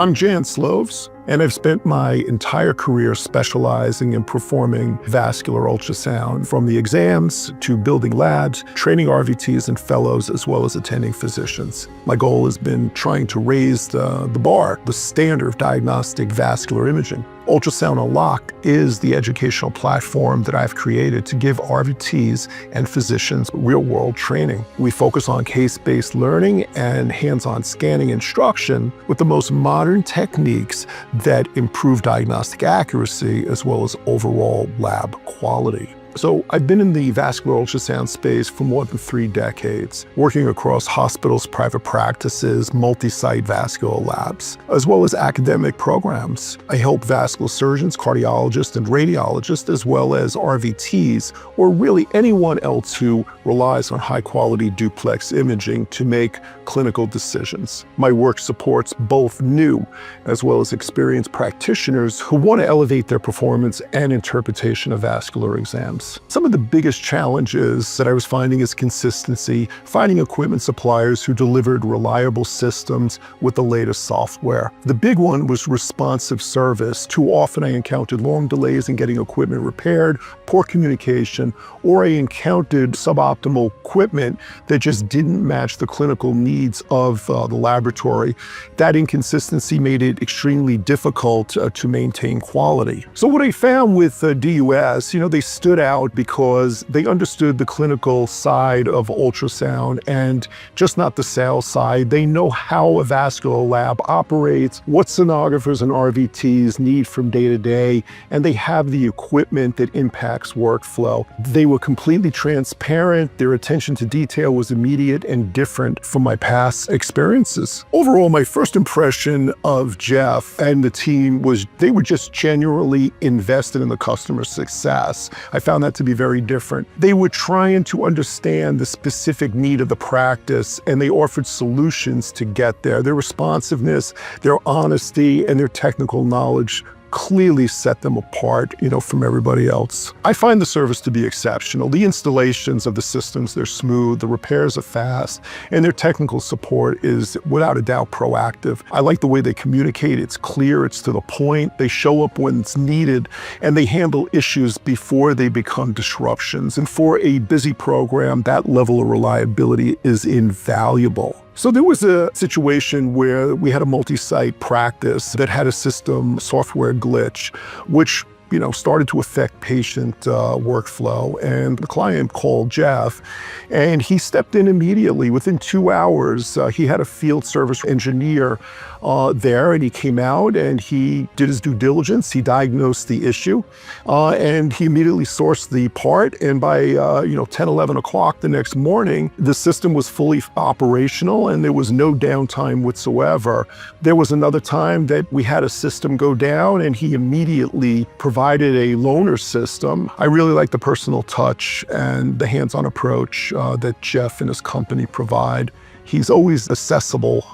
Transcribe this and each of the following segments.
I'm Jan Sloves, and I've spent my entire career specializing in performing vascular ultrasound, from the exams to building labs, training RVTs and fellows, as well as attending physicians. My goal has been trying to raise the bar, the standard of diagnostic vascular imaging. Ultrasound Unlocked is the educational platform that I've created to give RVTs and physicians real-world training. We focus on case-based learning and hands-on scanning instruction with the most modern techniques that improve diagnostic accuracy as well as overall lab quality. So I've been in the vascular ultrasound space for more than 3 decades, working across hospitals, private practices, multi-site vascular labs, as well as academic programs. I help vascular surgeons, cardiologists, and radiologists, as well as RVTs, or really anyone else who relies on high-quality duplex imaging to make clinical decisions. My work supports both new as well as experienced practitioners who want to elevate their performance and interpretation of vascular exams. Some of the biggest challenges that I was finding is consistency, finding equipment suppliers who delivered reliable systems with the latest software. The big one was responsive service. Too often I encountered long delays in getting equipment repaired, poor communication, or I encountered suboptimal equipment that just didn't match the clinical needs of the laboratory. That inconsistency made it extremely difficult to maintain quality. So what I found with DUS, they stood out because they understood the clinical side of ultrasound and just not the sales side. They know how a vascular lab operates, what sonographers and RVTs need from day to day, and they have the equipment that impacts workflow. They were completely transparent. Their attention to detail was immediate and different from my past experiences. Overall, my first impression of Jeff and the team was they were just genuinely invested in the customer success. I found that to be very different. They were trying to understand the specific need of the practice, and they offered solutions to get there. Their responsiveness, their honesty, and their technical knowledge clearly set them apart, from everybody else. I find the service to be exceptional. The installations of the systems, they're smooth, the repairs are fast, and their technical support is without a doubt proactive. I like the way they communicate. It's clear, it's to the point. They show up when it's needed, and they handle issues before they become disruptions. And for a busy program, that level of reliability is invaluable. So there was a situation where we had a multi-site practice that had a system software glitch, which started to affect patient workflow. And the client called Jeff, and he stepped in immediately. Within 2 hours, he had a field service engineer there, and he came out and he did his due diligence. He diagnosed the issue, and he immediately sourced the part. And by 10, 11 o'clock the next morning, the system was fully operational and there was no downtime whatsoever. There was another time that we had a system go down, and he immediately provided a loaner system. I really like the personal touch and the hands-on approach that Jeff and his company provide. He's always accessible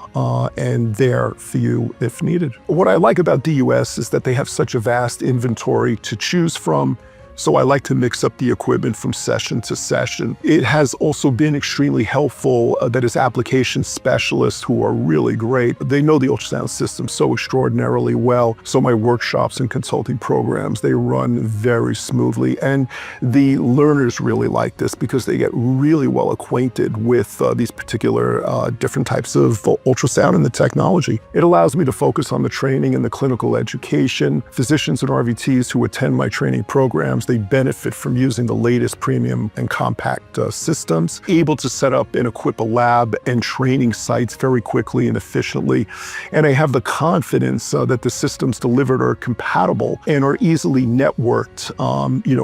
and there for you if needed. What I like about DUS is that they have such a vast inventory to choose from. So I like to mix up the equipment from session to session. It has also been extremely helpful that its application specialists, who are really great, they know the ultrasound system so extraordinarily well. So my workshops and consulting programs, they run very smoothly. And the learners really like this because they get really well acquainted with these particular different types of ultrasound and the technology. It allows me to focus on the training and the clinical education. Physicians and RVTs who attend my training programs, they benefit from using the latest premium and compact systems, able to set up and equip a lab and training sites very quickly and efficiently. And I have the confidence that the systems delivered are compatible and are easily networked,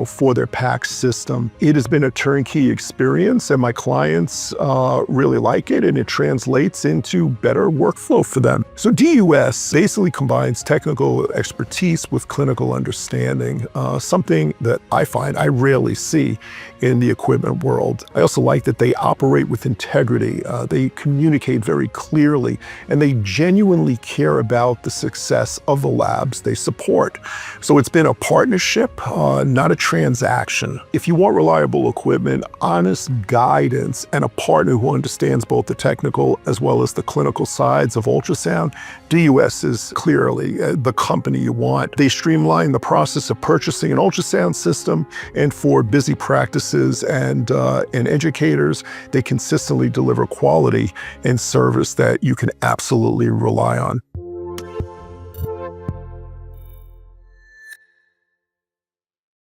for their PACS system. It has been a turnkey experience, and my clients really like it, and it translates into better workflow for them. So DUS basically combines technical expertise with clinical understanding, something that that I find I rarely see in the equipment world. I also like that they operate with integrity. They communicate very clearly, and they genuinely care about the success of the labs they support. So it's been a partnership, not a transaction. If you want reliable equipment, honest guidance, and a partner who understands both the technical as well as the clinical sides of ultrasound, DUS is clearly the company you want. They streamline the process of purchasing an ultrasound system, and for busy practices and educators, they consistently deliver quality and service that you can absolutely rely on.